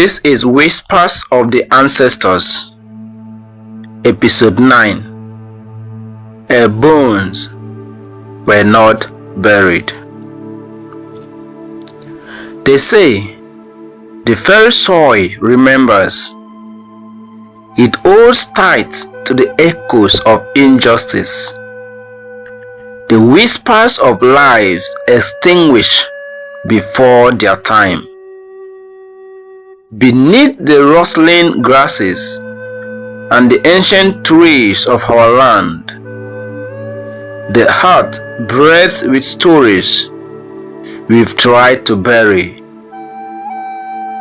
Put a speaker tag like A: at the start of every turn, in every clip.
A: This is Whispers of the Ancestors, Episode 9. Her bones were not buried. They say the very soil remembers. It holds tight to the echoes of injustice. The whispers of lives extinguished before their time. Beneath the rustling grasses and the ancient trees of our land, the heart breathes with stories we've tried to bury.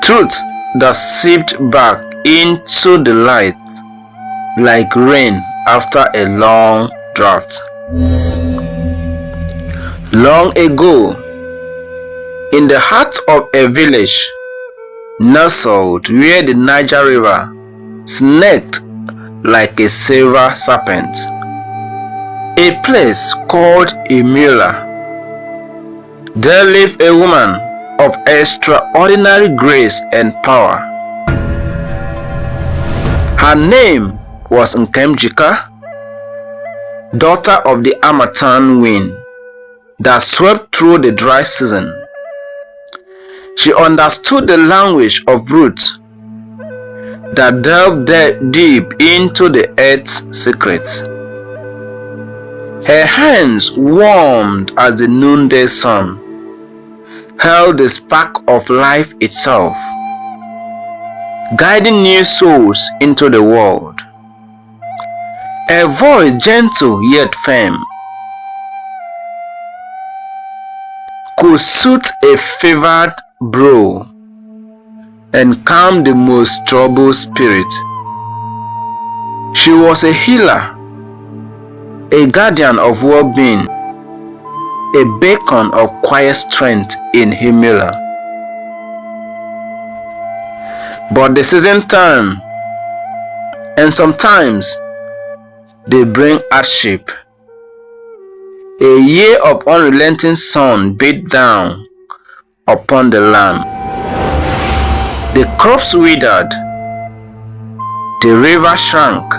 A: Truth that seeped back into the light like rain after a long drought. Long ago, in the heart of a village nestled where the Niger River snaked like a silver serpent, a place called Emila, there lived a woman of extraordinary grace and power. Her name was Nkemjika, daughter of the Harmattan wind that swept through the dry season. She understood the language of roots that delved deep into the earth's secrets. Her hands, warmed as the noonday sun, held the spark of life itself, guiding new souls into the world. Her voice, gentle yet firm, could soothe a fevered brow and calm the most troubled spirit. She was a healer, a guardian of well-being, a beacon of quiet strength in Emila. But the season turn, and sometimes they bring hardship. A year of unrelenting sun beat down upon the land. The crops withered, the river shrank,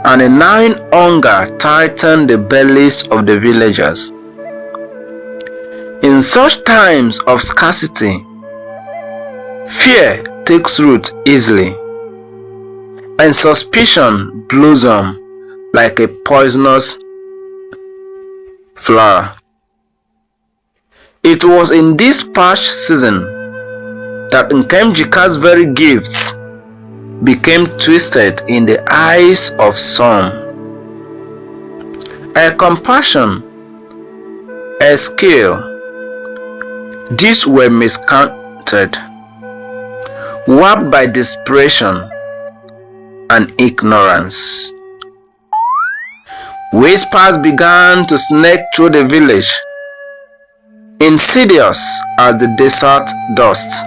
A: and a gnawing hunger tightened the bellies of the villagers. In such times of scarcity, fear takes root easily, and suspicion blossoms like a poisonous flower. It was in this parched season that Nkemjika's very gifts became twisted in the eyes of some. Her compassion, her skill, these were miscounted, warped by desperation and ignorance. Whispers began to snake through the village, insidious as the desert dust.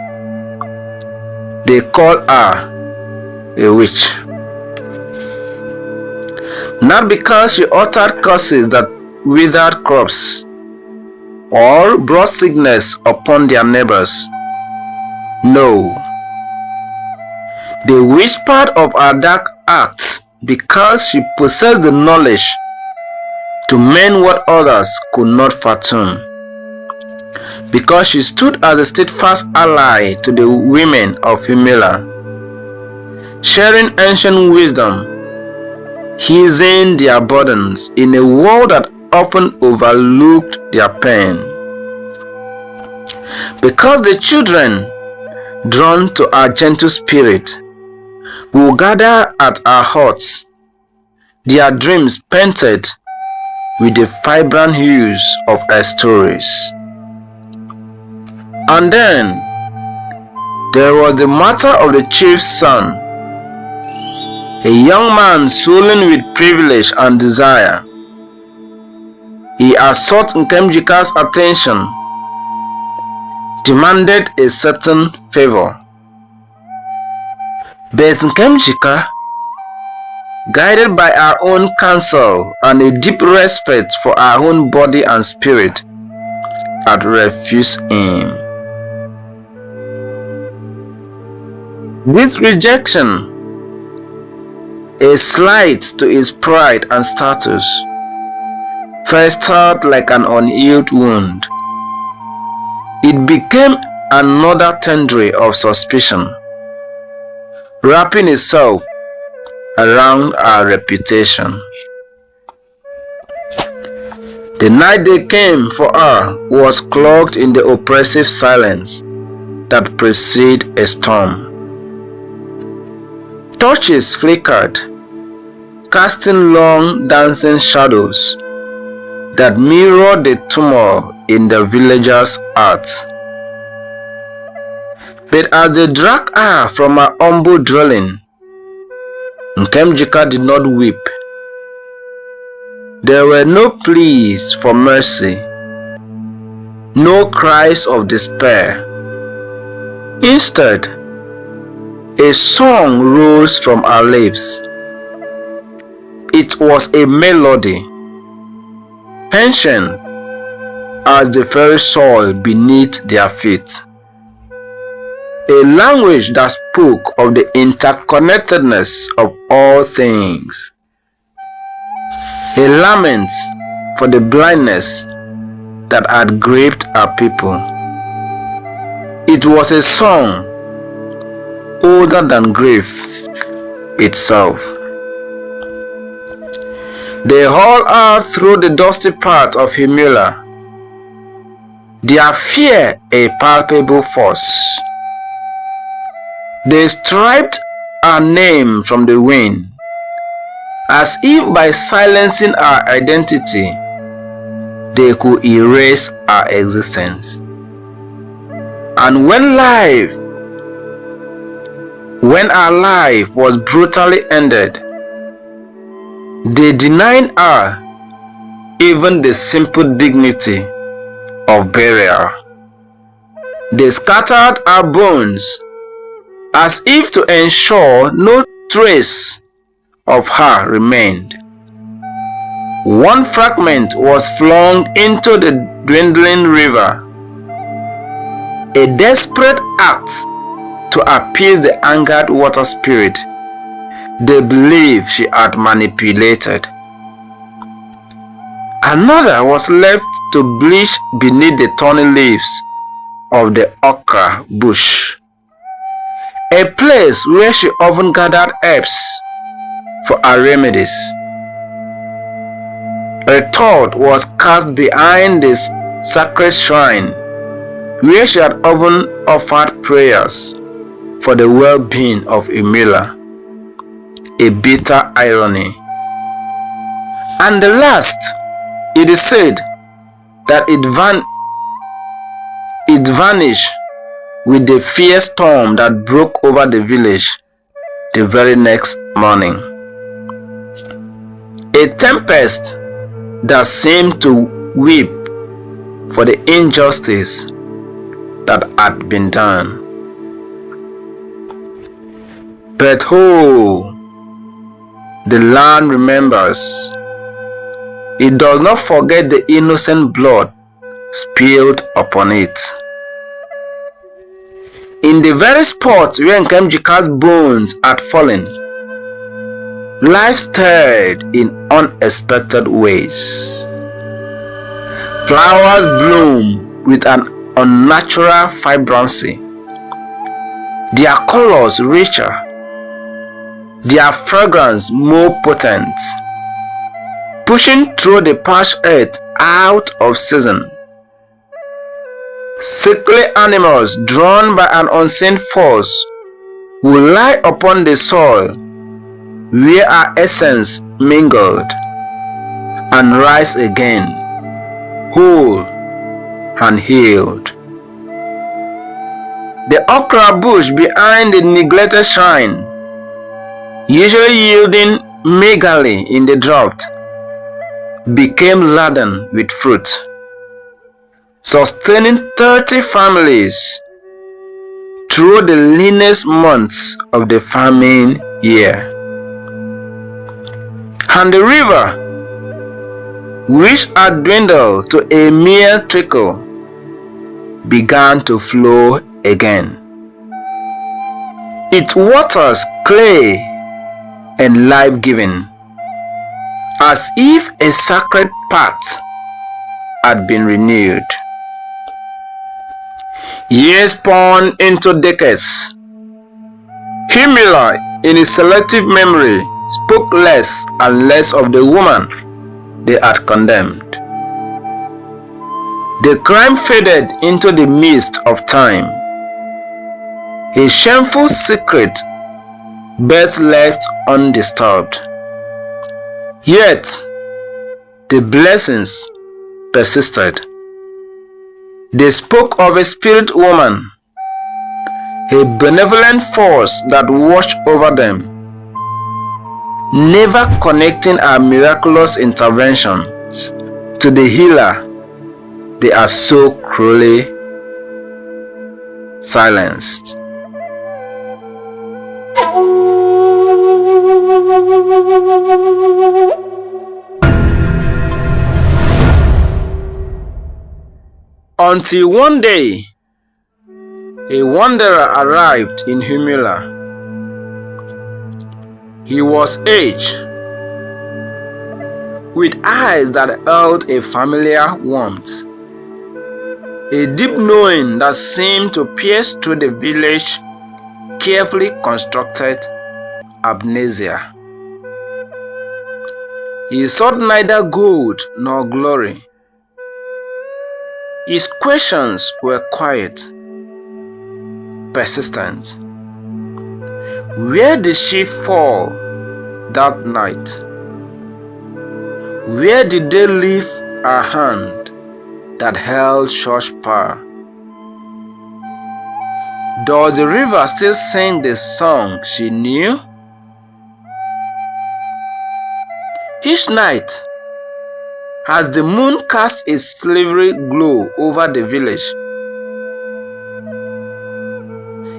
A: They called her a witch, not because she uttered curses that withered crops or brought sickness upon their neighbors. No, they whispered of her dark acts because she possessed the knowledge to mend what others could not fathom, because she stood as a steadfast ally to the women of Emila, sharing ancient wisdom, easing their burdens in a world that often overlooked their pain. Because the children, drawn to our gentle spirit, will gather at our huts, their dreams painted with the vibrant hues of our stories. And then there was the matter of the chief's son, a young man swollen with privilege and desire. He had sought Nkemjika's attention, demanded a certain favor. But Nkemjika, guided by her own counsel and a deep respect for her own body and spirit, had refused him. This rejection, a slight to his pride and status, festered like an unhealed wound. It became another tendril of suspicion, wrapping itself around our reputation. The night they came for her was cloaked in the oppressive silence that precedes a storm. Torches flickered, casting long dancing shadows that mirrored the turmoil in the villagers' hearts. But as they dragged her from her humble dwelling, Nkemjika did not weep. There were no pleas for mercy, no cries of despair. Instead, a song rose from her lips. It was a melody, ancient as the very soil beneath their feet. A language that spoke of the interconnectedness of all things. A lament for the blindness that had gripped our people. It was a song older than grief itself. They hauled her through the dusty path of Himula, their fear a palpable force. They stripped her name from the wind, as if by silencing our identity, they could erase our existence. And when our life was brutally ended, they denied her even the simple dignity of burial. They scattered our bones as if to ensure no trace of her remained. One fragment was flung into the dwindling river, a desperate act to appease the angered water spirit they believed she had manipulated. Another was left to bleach beneath the thorny leaves of the okra bush, a place where she often gathered herbs for her remedies. A third was cast behind this sacred shrine, where she had often offered prayers for the well-being of Emila, a bitter irony. And the last, it is said that it vanished with the fierce storm that broke over the village the very next morning. A tempest that seemed to weep for the injustice that had been done. But oh, the land remembers. It does not forget the innocent blood spilled upon it. In the very spot where Nkemjika's bones had fallen, life stirred in unexpected ways. Flowers bloom with an unnatural vibrancy, their colors richer, their fragrance more potent, pushing through the parched earth out of season. Sickly animals drawn by an unseen force will lie upon the soil where our essence mingled and rise again, whole and healed. The okra bush behind the neglected shrine, usually yielding meagerly in the drought, became laden with fruit, sustaining 30 families through the leanest months of the famine year. And the river, which had dwindled to a mere trickle, began to flow again. its waters clear and life-giving, as if a sacred path had been renewed. Years spun into decades. Humila, in his selective memory, spoke less and less of the woman they had condemned. The crime faded into the mist of time. A shameful secret best left undisturbed. Yet, the blessings persisted. They spoke of a spirit woman, a benevolent force that watched over them, never connecting her miraculous interventions to the healer they have so cruelly silenced. Until one day, a wanderer arrived in Humila. He was aged, with eyes that held a familiar warmth, a deep knowing that seemed to pierce through the village's carefully constructed amnesia. He sought neither gold nor glory. His questions were quiet, persistent. Where did she fall that night? Where did they leave her hand that held such power? Does the river still sing the song she knew? Each night, as the moon cast its silvery glow over the village,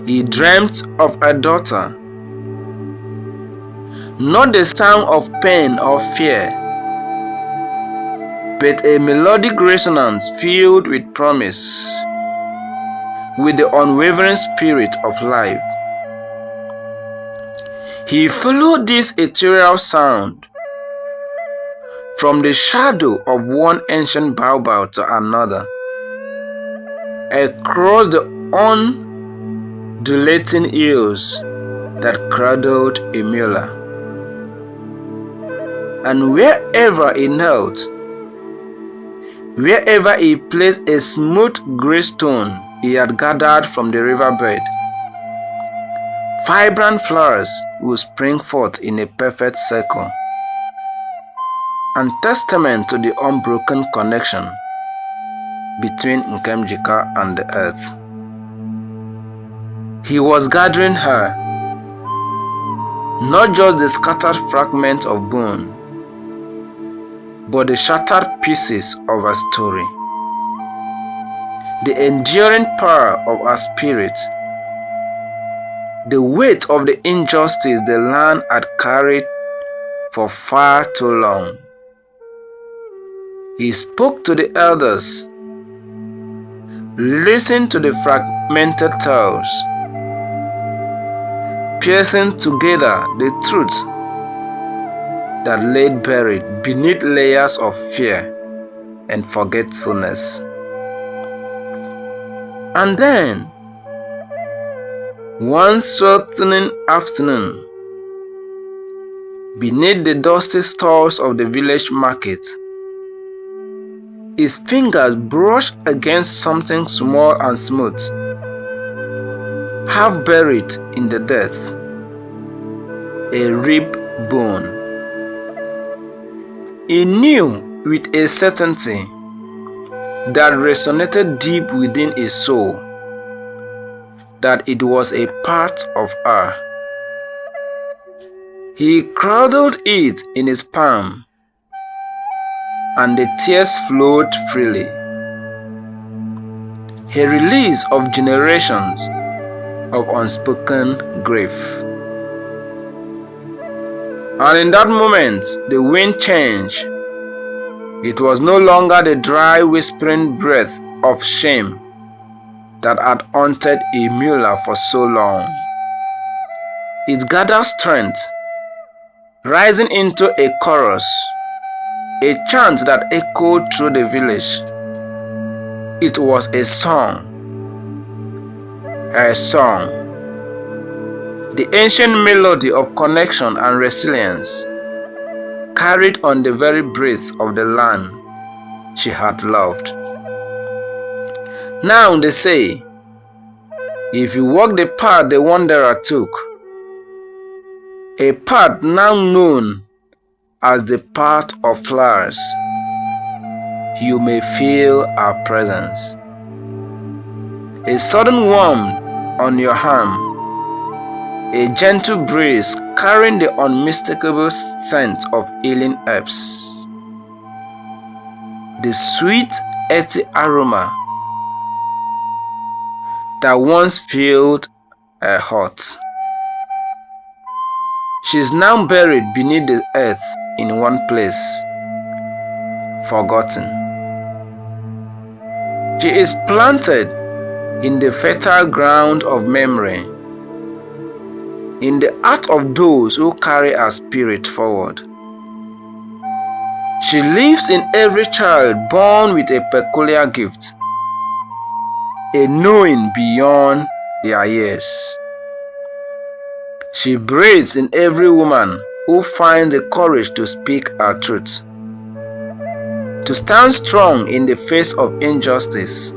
A: he dreamt of a daughter. Not the sound of pain or fear, but a melodic resonance filled with promise, with the unwavering spirit of life. He followed this ethereal sound from the shadow of one ancient baobab to another, across the undulating hills that cradled Humila. And wherever he knelt, wherever he placed a smooth grey stone he had gathered from the riverbed, vibrant flowers would spring forth in a perfect circle, and testament to the unbroken connection between Nkemjika and the earth. He was gathering her, not just the scattered fragments of bone, but the shattered pieces of her story, the enduring power of her spirit, the weight of the injustice the land had carried for far too long. He spoke to the elders, listened to the fragmented tales, piecing together the truth that lay buried beneath layers of fear and forgetfulness. And then, one sweltering afternoon, beneath the dusty stalls of the village market, his fingers brushed against something small and smooth, half buried in the dirt, a rib bone. He knew with a certainty that resonated deep within his soul that it was a part of her. He cradled it in his palm, and the tears flowed freely, a release of generations of unspoken grief. And in that moment, the wind changed. It was no longer the dry, whispering breath of shame that had haunted Humila for so long. It gathered strength, rising into a chorus, a chant that echoed through the village. It was a song, the ancient melody of connection and resilience, carried on the very breath of the land she had loved. Now they say, if you walk the path the wanderer took, a path now known as the path of flowers, you may feel our presence. A sudden warmth on your arm, a gentle breeze carrying the unmistakable scent of healing herbs, the sweet, earthy aroma that once filled her heart. She is now buried beneath the earth in one place, forgotten. She is planted in the fertile ground of memory, in the heart of those who carry her spirit forward. She lives in every child born with a peculiar gift, a knowing beyond their years. She breathes in every woman who finds the courage to speak her truth, to stand strong in the face of injustice.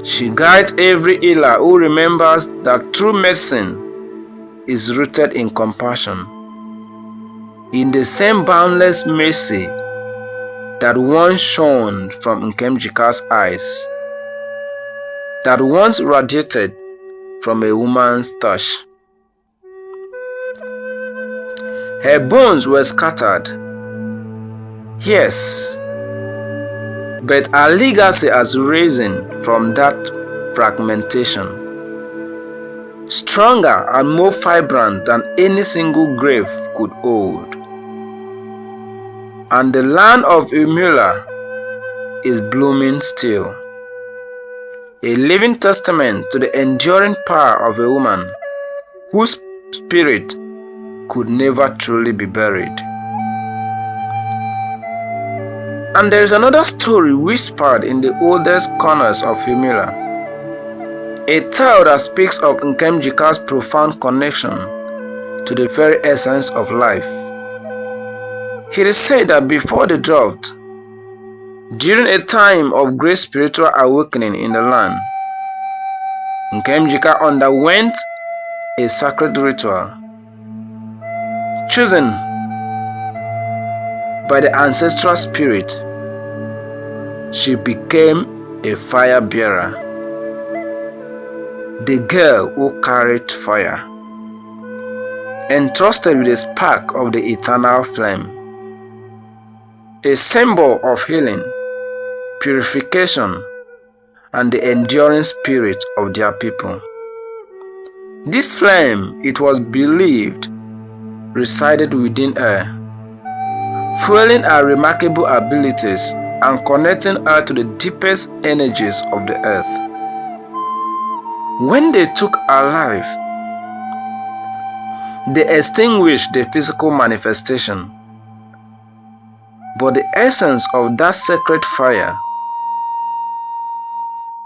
A: She guides every healer who remembers that true medicine is rooted in compassion, in the same boundless mercy that once shone from Nkemjika's eyes, that once radiated from a woman's touch. Her bones were scattered, yes, but her legacy has risen from that fragmentation, stronger and more vibrant than any single grave could hold. And the land of Umula is blooming still, a living testament to the enduring power of a woman whose spirit could never truly be buried. And there is another story whispered in the oldest corners of Humula, a tale that speaks of Nkemjika's profound connection to the very essence of life. It is said that before they dropped, during a time of great spiritual awakening in the land, Nkemjika underwent a sacred ritual, chosen by the ancestral spirit. She became a fire bearer, the girl who carried fire, entrusted with a spark of the eternal flame, a symbol of healing, purification, and the enduring spirit of their people. This flame, it was believed, resided within her, fueling her remarkable abilities and connecting her to the deepest energies of the earth. When they took her life, they extinguished the physical manifestation, but the essence of that sacred fire,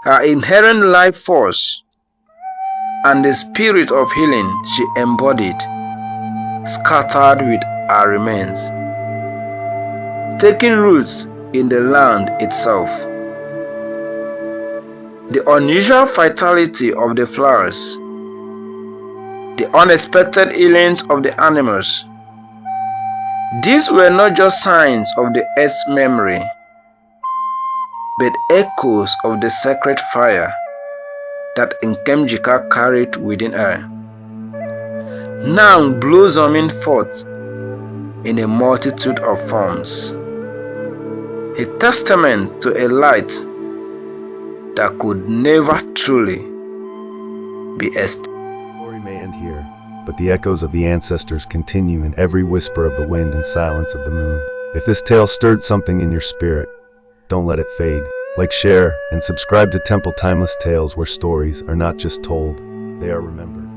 A: her inherent life force, and the spirit of healing she embodied, scattered with her remains, taking roots in the land itself. The unusual vitality of the flowers, the unexpected healings of the animals, these were not just signs of the earth's memory, but echoes of the sacred fire that Nkemjika carried within her, now blossoming forth in a multitude of forms, a testament to a light that could never truly be extinguished.
B: The story may end here, but the echoes of the ancestors continue in every whisper of the wind and silence of the moon. If this tale stirred something in your spirit, don't let it fade. Like, share, and subscribe to Temple Timeless Tales, where stories are not just told, they are remembered.